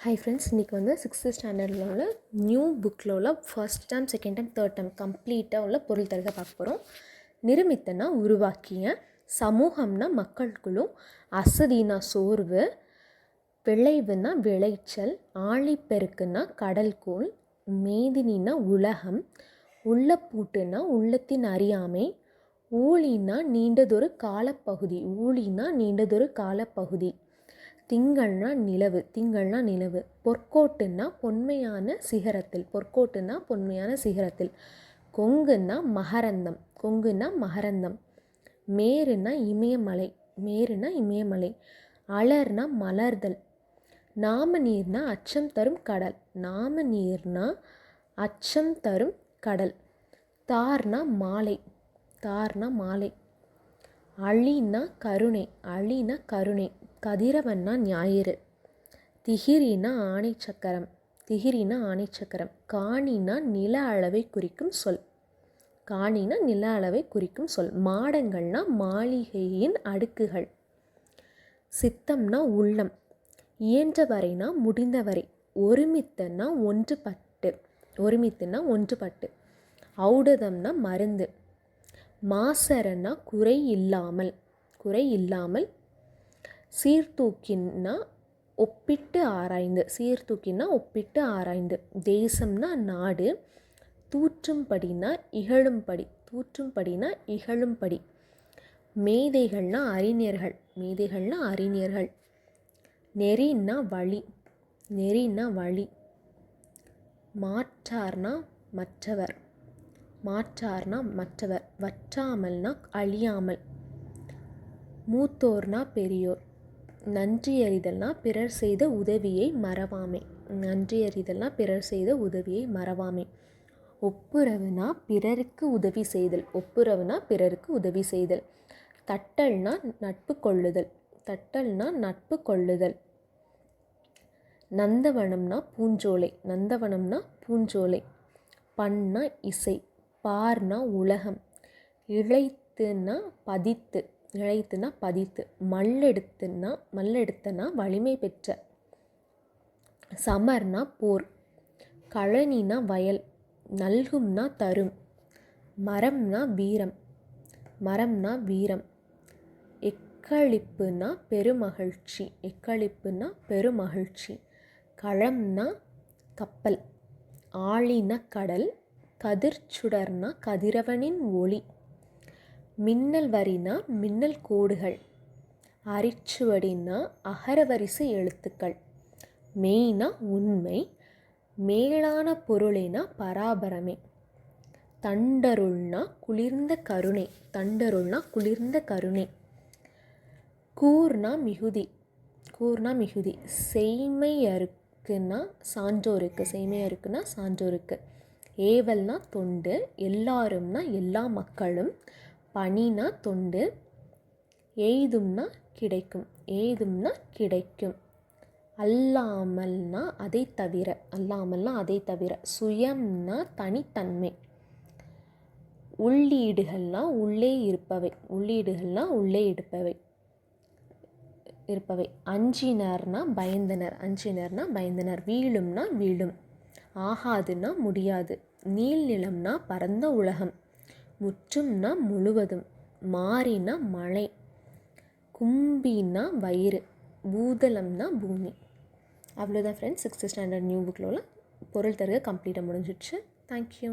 Hi friends, இன்றைக்கி வந்து 6th ஸ்டாண்டர்டில் உள்ள நியூ புக்கில் உள்ள first term, second term, third term கம்ப்ளீட்டாக உள்ள பொருள் தருக பார்க்க போகிறோம். நிருமித்தனா உருவாக்கிய, சமூகம்னா மக்கள் குழு, அசதினா சோர்வு, விளைவுனா விளைச்சல், ஆழிப்பெருக்குன்னா கடல்கோள், மேதினினா உலகம், உள்ளப்பூட்டுனா உள்ளத்தின் அறியாமை, ஊழினா நீண்டதொரு காலப்பகுதி, ஊழினா நீண்டதொரு காலப்பகுதி, திங்கள்னா நிலவு, பொற்கோட்டுன்னா பொன்மையான சிகரத்தில், கொங்குன்னா மகரந்தம், மேருனா இமயமலை, அலர்னா மலர்தல், நாமநீர்னா அச்சம் தரும் கடல், தார்னா மாலை, அழினா கருணை, கதிரவன்னா ஞாயிறு, திகிரினா ஆணைச்சக்கரம், காணினா நில அளவை குறிக்கும் சொல், மாடங்கள்னா மாளிகையின் அடுக்குகள், சித்தம்னா உள்ளம், இயன்றவரைனா முடிந்தவரை, ஒருமித்தன்னா ஒன்றுபட்டு, ஔடதம்னா மருந்து, மாசறன்னா குறை இல்லாமல், சீர்தூக்கின்னா ஒப்பிட்டு ஆராய்ந்து, தேசம்னா நாடு, தூற்றும்படினா இகழும்படி, மேதைகள்னா அறிஞர்கள், நெறின்னா வழி, மாற்றார்னா மற்றவர், வற்றாமல்னா அழியாமல், மூத்தோர்னா பெரியோர், நன்றியறிதல்னா பிறர் செய்த உதவியை மறவாமை, ஒப்புரவுனா பிறருக்கு உதவி செய்தல், தட்டல்னா நட்பு கொள்ளுதல், நந்தவனம்னா பூஞ்சோலை, பண்னா இசை, பார்னா உலகம், இழைத்துனா பதித்து, மல்லெடுத்தனா வலிமை பெற்ற, சமர்னா போர், கழனினா வயல், நல்கும்னா தரும், மரம்னா வீரம், எக்களிப்புனா பெருமகிழ்ச்சி, களம்னா கப்பல், ஆழினா கடல், கதிர்ச்சுடர்னா கதிரவனின் ஒளி, மின்னல் வரினா மின்னல் கோடுகள், அரிச்சுவடினா அகரவரிசை எழுத்துக்கள், மெய்னா உண்மை, மேலான பொருளேனா பராபரமே, தண்டருள்னா குளிர்ந்த கருணை, கூர்னா மிகுதி, செய்மையருக்குன்னா சான்றோருக்கு, ஏவல்னா தொண்டு, எல்லாரும்னா எல்லா மக்களும், பணினா தொண்டு, எய்தும்னா கிடைக்கும், அல்லாமல்னா அதை தவிர, சுயம்னா தனித்தன்மை, உள்ளீடுகள்னா உள்ளே இருப்பவை, அஞ்சினர்னா பயந்தனர், வீழும், ஆகாதுன்னா முடியாது, நீள்நிலம்னா பரந்த உலகம், முற்றும்னா முழுவதும், மாறினா மழை, கும்பினா வயிறு, பூதளம்னா பூமி. அவ்வளோதான் ஃப்ரெண்ட்ஸ், 6th ஸ்டாண்டர்ட் நியூ புக்கில் உள்ள பொருள் தருக கம்ப்ளீட்டாக முடிஞ்சிடுச்சு. தேங்க்யூ.